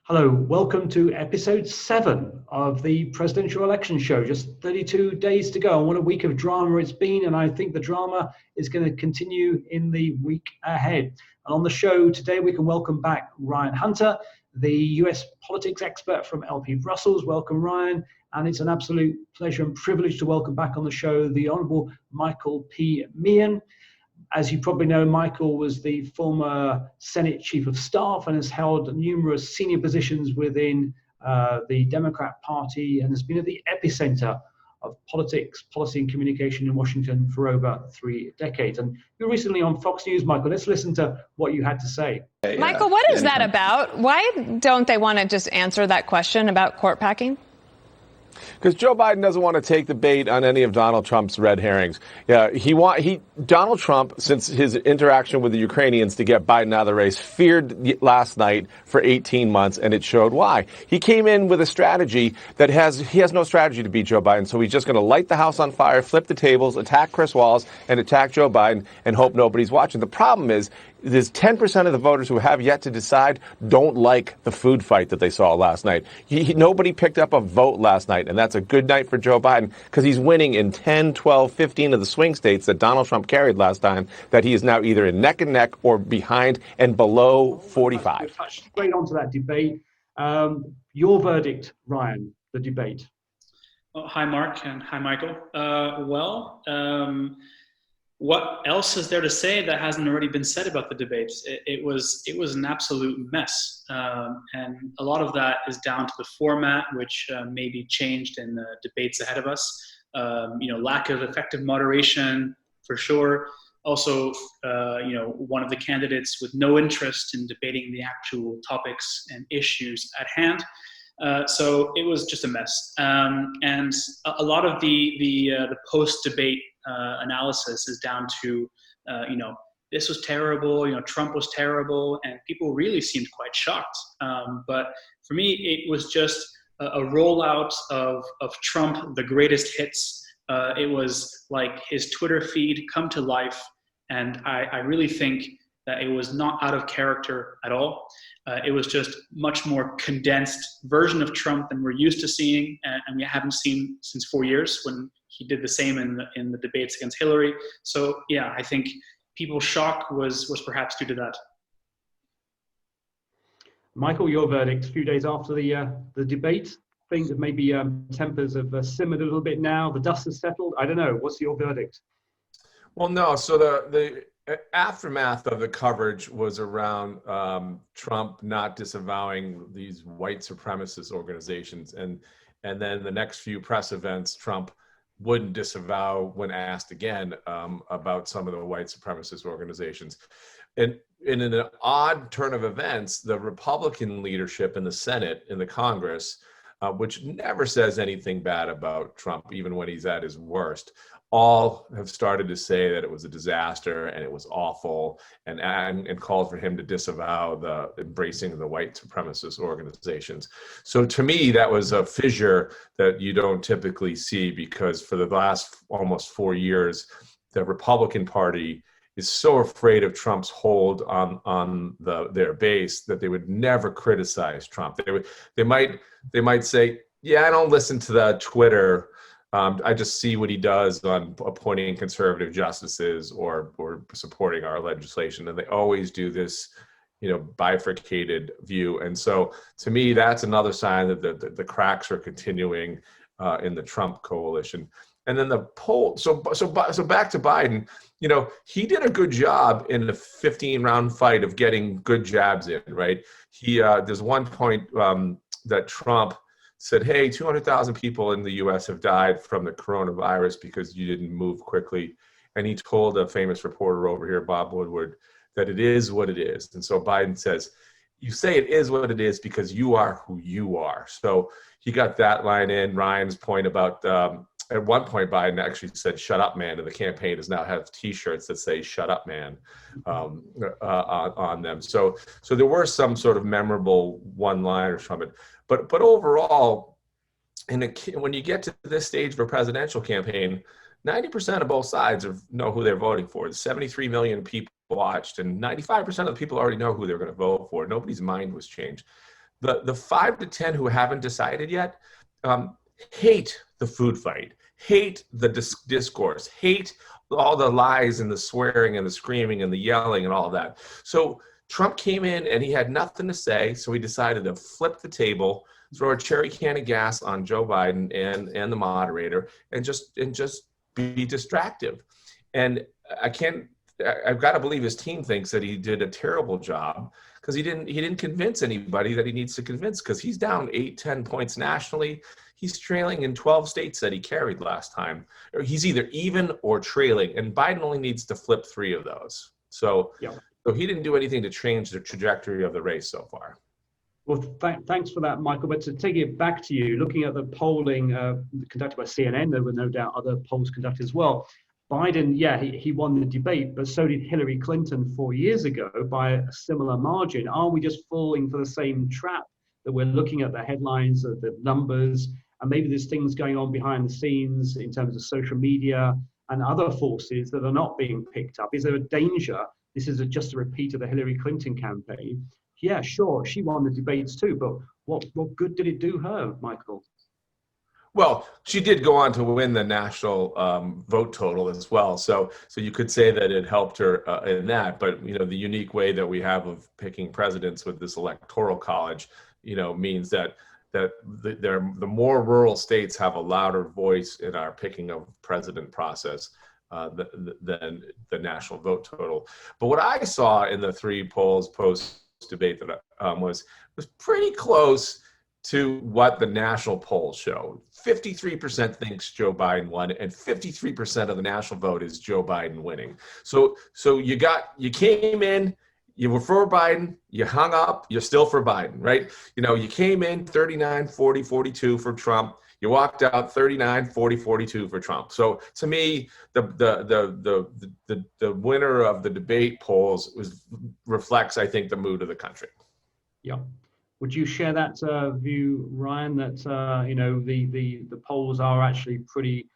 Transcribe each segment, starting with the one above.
Hello, welcome to episode 7 of the presidential election show. Just 32 days to go. And what a week of drama it's been. And I think the drama is going to continue in the week ahead. And on the show today, we can welcome back Ryan Hunter, the US politics expert from LP Brussels. Welcome, Ryan. And it's an absolute pleasure and privilege to welcome back on the show the Honourable Michael P. Meehan. As you probably know, Michael was the former Senate Chief of Staff and has held numerous senior positions within the Democrat Party and has been at the epicenter of politics, policy and communication in Washington for over 3 decades. And you're recently on Fox News, Michael. Let's listen to what you had to say. Michael, what is that about? Why don't they want to just answer that question about court packing? Because Joe Biden doesn't want to take the bait on any of Donald Trump's red herrings. Yeah, Donald Trump, since his interaction with the Ukrainians to get Biden out of the race, feared last night for 18 months, and it showed why. He came in with a strategy that he has no strategy to beat Joe Biden, so he's just going to light the house on fire, flip the tables, attack Chris Wallace, and attack Joe Biden, and hope nobody's watching. The problem is, there's 10% of the voters who have yet to decide don't like the food fight that they saw last night. Nobody picked up a vote last night, and that's a good night for Joe Biden because he's winning in 10, 12, 15 of the swing states that Donald Trump carried last time, that he is now either in neck and neck or behind and below 45. We'll touch straight onto that debate. Your verdict, Ryan, the debate. Well, hi, Mark, and hi, Michael. What else is there to say that hasn't already been said about the debates? It was an absolute mess, and a lot of that is down to the format, which may be changed in the debates ahead of us. Lack of effective moderation for sure. Also, one of the candidates with no interest in debating the actual topics and issues at hand. So it was just a mess, and a lot of the post-debate analysis is down to, this was terrible, Trump was terrible, and people really seemed quite shocked. But for me, it was just a rollout of Trump, the greatest hits. It was like his Twitter feed come to life, and I really think that it was not out of character at all. It was just much more condensed version of Trump than we're used to seeing, and we haven't seen since 4 years when he did the same in the debates against Hillary. So yeah, I think people's shock was perhaps due to that. Michael, your verdict, a few days after the debate. I think that maybe tempers have simmered a little bit now. The dust has settled. I don't know. What's your verdict? Well, no. So the aftermath of the coverage was around Trump not disavowing these white supremacist organizations, and then the next few press events, Trump wouldn't disavow when asked again about some of the white supremacist organizations. And in an odd turn of events, the Republican leadership in the Senate, in the Congress, which never says anything bad about Trump, even when he's at his worst, all have started to say that it was a disaster and it was awful, and called for him to disavow the embracing the white supremacist organizations. So to me, that was a fissure that you don't typically see, because for the last almost 4 years, the Republican Party is so afraid of Trump's hold on their base that they would never criticize Trump. They might say, yeah, I don't listen to the Twitter. I just see what he does on appointing conservative justices or supporting our legislation. And they always do this, bifurcated view. And so to me, that's another sign that the cracks are continuing in the Trump coalition. And then the poll, so back to Biden, he did a good job in the 15-round fight of getting good jabs in, right? There's one point that Trump said, hey, 200,000 people in the U.S. have died from the coronavirus because you didn't move quickly. And he told a famous reporter over here, Bob Woodward, that it is what it is. And so Biden says, you say it is what it is because you are who you are. So he got that line in. Ryan's point about, at one point, Biden actually said, shut up, man. And the campaign does now have T-shirts that say, shut up, man, on them. So there were some sort of memorable one-liners from it. But overall, when you get to this stage of a presidential campaign, 90% of both sides know who they're voting for. 73 million people watched, and 95% of the people already know who they're going to vote for. Nobody's mind was changed. the 5 to 10 who haven't decided yet hate the food fight, hate the discourse, hate all the lies and the swearing and the screaming and the yelling and all of that. So Trump came in and he had nothing to say, so he decided to flip the table, throw a cherry can of gas on Joe Biden and the moderator, and just be distractive. And I've got to believe his team thinks that he did a terrible job, because he didn't convince anybody that he needs to convince, because he's down 8-10 points nationally. He's trailing in 12 states that he carried last time. Or he's either even or trailing, and Biden only needs to flip 3 of those. So, yeah. So he didn't do anything to change the trajectory of the race so far. Well, thanks for that, Michael. But to take it back to you, looking at the polling conducted by CNN, there were no doubt other polls conducted as well. Biden, yeah, he won the debate, but so did Hillary Clinton 4 years ago by a similar margin. Are we just falling for the same trap that we're looking at the headlines, the numbers, and maybe there's things going on behind the scenes in terms of social media and other forces that are not being picked up? Is there a danger this is just a repeat of the Hillary Clinton campaign? Yeah, sure, she won the debates too, but what good did it do her, Michael? Well, she did go on to win the national vote total as well, so you could say that it helped her in that. But the unique way that we have of picking presidents with this electoral college, means that the more rural states have a louder voice in our picking of president process than the national vote total. But what I saw in the 3 polls post debate that was pretty close to what the national polls show. 53% thinks Joe Biden won, and 53% of the national vote is Joe Biden winning. So you came in, you were for Biden, you hung up, you're still for Biden, right? You came in 39, 40, 42 for Trump. You walked out 39, 40, 42 for Trump. So to me, the winner of the debate polls reflects, I think, the mood of the country. Yeah. Would you share that view, Ryan, that the polls are actually pretty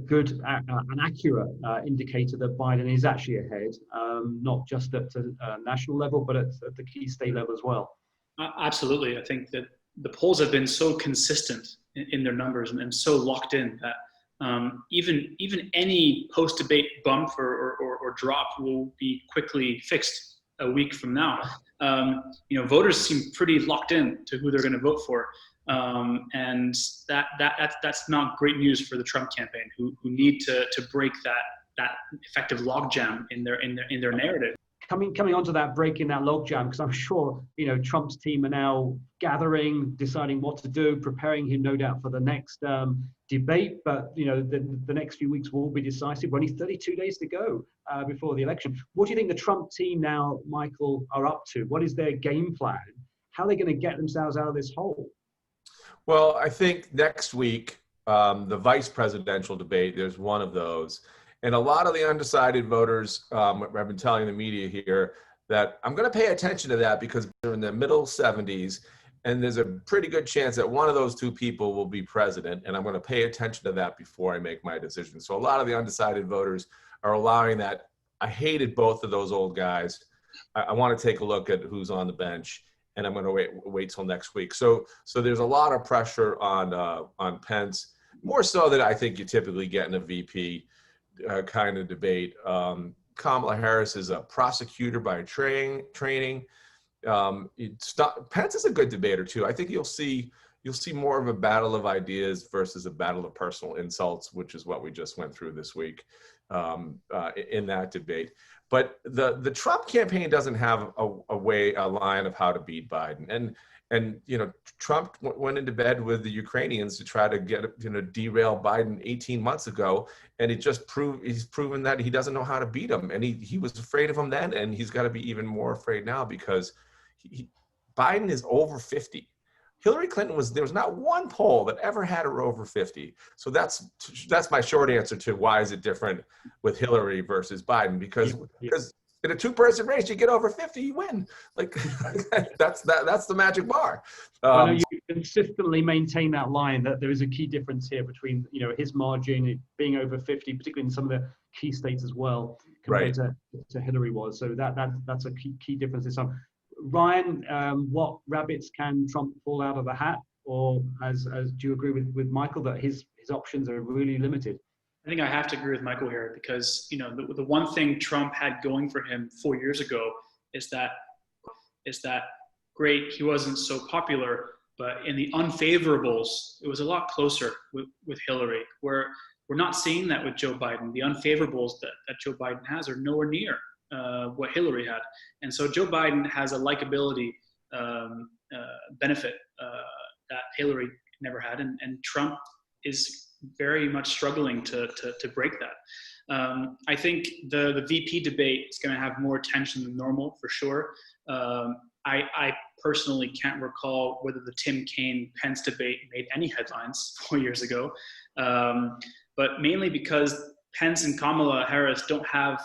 good, an accurate indicator that Biden is actually ahead, not just at a national level, but at the key state level as well? Absolutely. I think that the polls have been so consistent in their numbers and so locked in that even any post-debate bump or drop will be quickly fixed a week from now. Voters seem pretty locked in to who they're going to vote for, and that's not great news for the Trump campaign, who need to break that effective logjam in their narrative. Coming onto that, breaking that logjam, because I'm sure Trump's team are now gathering, deciding what to do, preparing him no doubt for the next debate. But the next few weeks will be decisive. We're only 32 days to go before the election. What do you think the Trump team now, Michael, are up to? What is their game plan? How are they going to get themselves out of this hole? Well, I think next week, the vice presidential debate, there's one of those. And a lot of the undecided voters, I've been telling the media here that I'm going to pay attention to that, because they're in the middle 70s, and there's a pretty good chance that one of those 2 people will be president, and I'm going to pay attention to that before I make my decision. So a lot of the undecided voters are allowing that. I hated both of those old guys. I want to take a look at who's on the bench, and I'm going to wait till next week. So there's a lot of pressure on Pence, more so than I think you typically get in a VP kind of debate. Kamala Harris is a prosecutor by training. Pence is a good debater too. I think you'll see more of a battle of ideas versus a battle of personal insults, which is what we just went through this week in that debate. But the Trump campaign doesn't have a line of how to beat Biden. And Trump went into bed with the Ukrainians to try to derail Biden 18 months ago, and he's proven that he doesn't know how to beat him, and he was afraid of him then, and he's got to be even more afraid now, because Biden is over 50. Hillary Clinton there was not one poll that ever had her over 50. So that's my short answer to why is it different with Hillary versus Biden, because in a 2-person race, you get over 50, you win. Like that's the magic bar. I know you consistently maintain that line that there is a key difference here between his margin being over 50, particularly in some of the key states as well, compared to Hillary was. So that's a key difference this time. Ryan, what rabbits can Trump pull out of the hat? Or as do you agree with Michael that his options are really limited? I think I have to agree with Michael here because, you know, the one thing Trump had going for him 4 years ago is that great, he wasn't so popular, but in the unfavorables, it was a lot closer with Hillary, where we're not seeing that with Joe Biden. The unfavorables that Joe Biden has are nowhere near what Hillary had. And so Joe Biden has a likability benefit that Hillary never had, and Trump is very much struggling to break that. I think the VP debate is going to have more attention than normal for sure. I personally can't recall whether the Tim Kaine-Pence debate made any headlines 4 years ago, but mainly because Pence and Kamala Harris don't have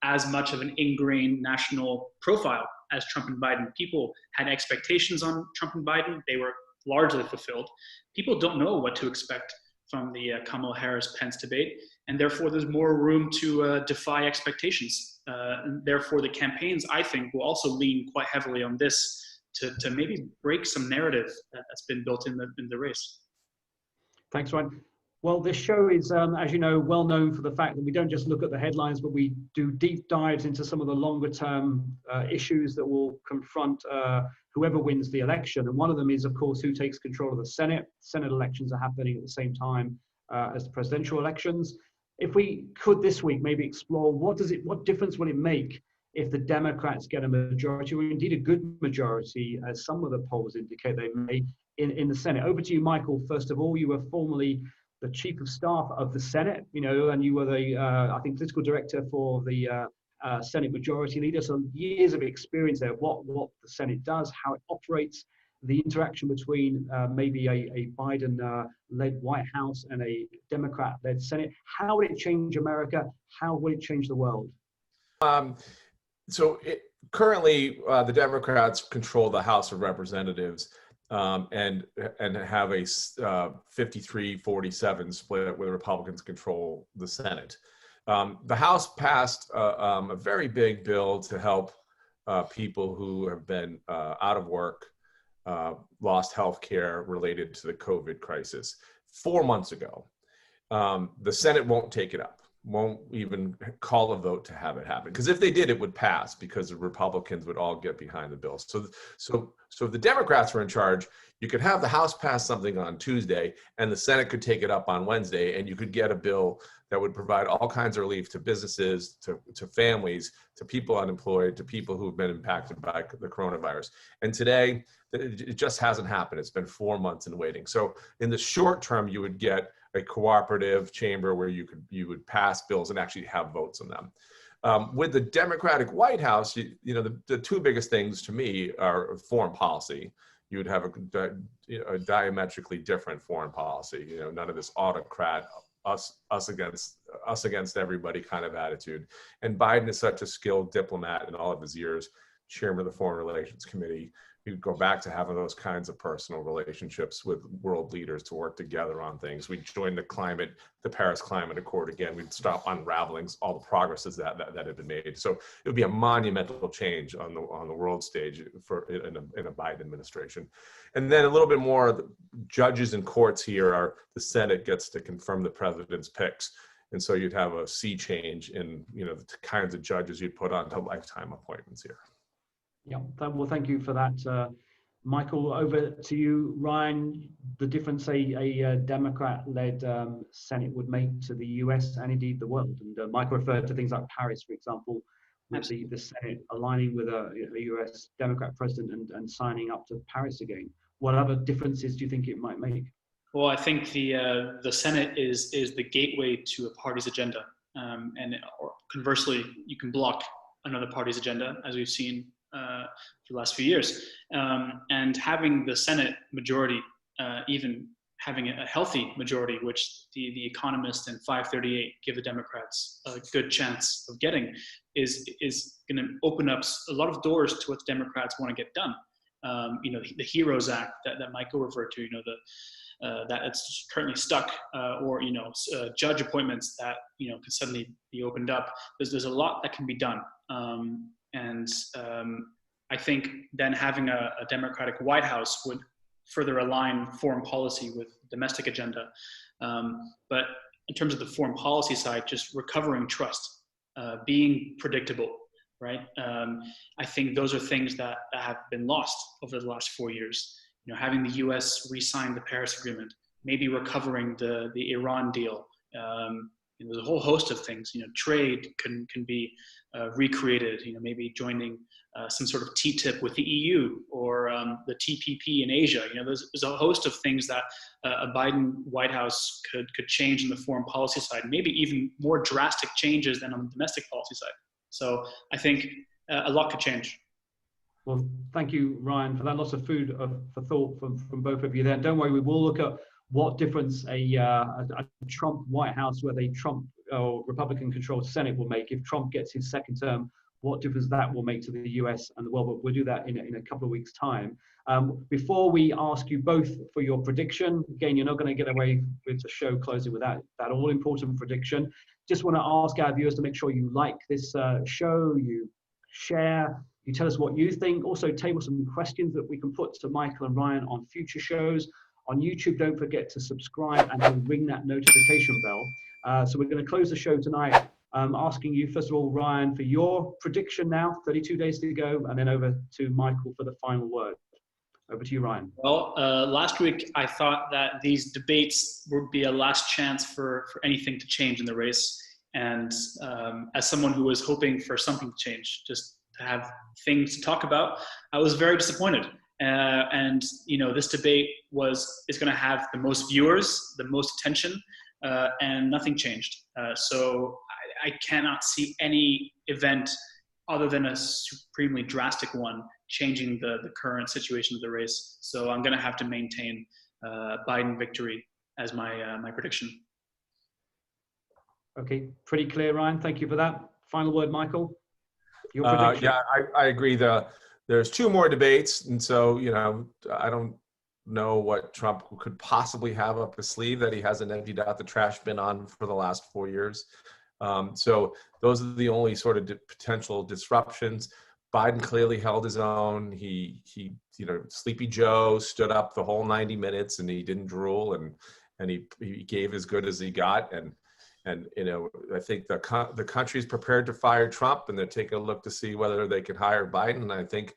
as much of an ingrained national profile as Trump and Biden. People had expectations on Trump and Biden. They were largely fulfilled. People don't know what to expect from the Kamala Harris-Pence debate, and therefore there's more room to defy expectations. And therefore the campaigns, I think, will also lean quite heavily on this to maybe break some narrative that's been built in the race. Thanks, Ryan. Well, this show is, as you know, well known for the fact that we don't just look at the headlines, but we do deep dives into some of the longer term issues that will confront whoever wins the election. And one of them is, of course, who takes control of the Senate. Senate elections are happening at the same time as the presidential elections. If we could this week maybe explore what difference will it make if the Democrats get a majority, or indeed a good majority, as some of the polls indicate they may, in the Senate. Over to you, Michael. First of all, you were formerly the chief of staff of the Senate, you know, and you were the, I think, political director for the Senate Majority Leader. So years of experience there, what the Senate does, how it operates, the interaction between maybe a Biden-led White House and a Democrat-led Senate. How would it change America? How would it change the world? Currently, the Democrats control the House of Representatives. And have a 53-47 split where the Republicans control the Senate. The House passed a very big bill to help people who have been out of work, lost health care related to the COVID crisis 4 months ago. The Senate won't take it up, won't even call a vote to have it happen. Because if they did, it would pass because the Republicans would all get behind the bill. So if the Democrats were in charge, you could have the House pass something on Tuesday and the Senate could take it up on Wednesday, and you could get a bill that would provide all kinds of relief to businesses, to families, to people unemployed, to people who've been impacted by the coronavirus. And today, it just hasn't happened. It's been 4 months in waiting. So in the short term, you would get a cooperative chamber where you would pass bills and actually have votes on them. With the Democratic White House, the two biggest things to me are foreign policy. You would have a diametrically different foreign policy. None of this autocrat, us against everybody kind of attitude. And Biden is such a skilled diplomat in all of his years, chairman of the Foreign Relations Committee. We'd go back to having those kinds of personal relationships with world leaders to work together on things. We'd join the Paris Climate Accord again. We'd stop unraveling all the progresses that had been made. So it would be a monumental change on the world stage in a Biden administration. And then a little bit more, the judges and courts here are the Senate gets to confirm the president's picks. And so you'd have a sea change in the kinds of judges you'd put on to lifetime appointments here. Yeah, well, thank you for that, Michael. Over to you, Ryan. The difference a Democrat-led Senate would make to the US and indeed the world. And Michael referred to things like Paris, for example, with the Senate aligning with a US Democrat president and signing up to Paris again. What other differences do you think it might make? Well, I think the Senate is the gateway to a party's agenda, or conversely, you can block another party's agenda, as we've seen for the last few years. And having the Senate majority, even having a healthy majority, which the Economist and 538 give the Democrats a good chance of getting, is going to open up a lot of doors to what the Democrats want to get done. The HEROES Act that Michael referred to, that it's currently stuck, or judge appointments that can suddenly be opened up. There's a lot that can be done. I think then having a Democratic White House would further align foreign policy with domestic agenda. But in terms of the foreign policy side, just recovering trust, being predictable, right? I think those are things that have been lost over the last 4 years. You know, having the U.S. re-sign the Paris Agreement, maybe recovering the Iran deal. There's a whole host of things. You know, trade can be recreated. You know, maybe joining some sort of TTIP with the EU or the TPP in Asia. You know, there's a host of things that a Biden White House could change in the foreign policy side. Maybe even more drastic changes than on the domestic policy side. So I think a lot could change. Well, thank you, Ryan, for that. Lots of food for thought from both of you there. Don't worry, we will look at what difference a Trump White House with a Trump or Republican-controlled Senate will make if Trump gets his second term. What difference that will make to the US and the world, but we'll do that in a couple of weeks' time. Before we ask you both for your prediction, again, you're not going to get away with the show closing without that all-important prediction. Just want to ask our viewers to make sure you like this show, you share, you tell us what you think. Also, table some questions that we can put to Michael and Ryan on future shows. On YouTube, don't forget to subscribe and to ring that notification bell. So we're going to close the show tonight asking you, first of all, Ryan, for your prediction now, 32 days to go, and then over to Michael for the final word. Over to you, Ryan. Well, last week I thought that these debates would be a last chance for anything to change in the race. And as someone who was hoping for something to change, just to have things to talk about, I was very disappointed. And you know, this debate is going to have the most viewers, the most attention, and nothing changed. So I cannot see any event other than a supremely drastic one changing the current situation of the race. So I'm going to have to maintain Biden victory as my prediction. Okay, pretty clear, Ryan. Thank you for that. Final word, Michael. Your prediction. Yeah, I agree. There's two more debates, and so, you know, I don't know what Trump could possibly have up his sleeve that he hasn't emptied out the trash bin on for the last 4 years. So those are the only sort of potential disruptions. Biden clearly held his own. He, you know, Sleepy Joe stood up the whole 90 minutes and he didn't drool, and he gave as good as he got. And you know, I think the country's prepared to fire Trump, and they're taking a look to see whether they can hire Biden. And I think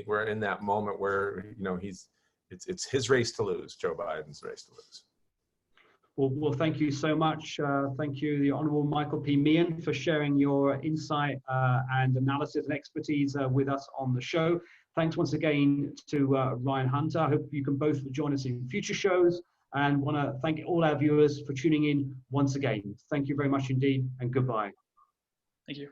we're in that moment where, you know, it's his race to lose, Joe Biden's race to lose. Well, thank you so much. Thank you, the Honourable Michael P. Meehan, for sharing your insight and analysis and expertise with us on the show. Thanks once again to Ryan Hunter. I hope you can both join us in future shows, and want to thank all our viewers for tuning in once again. Thank you very much indeed, and goodbye. Thank you.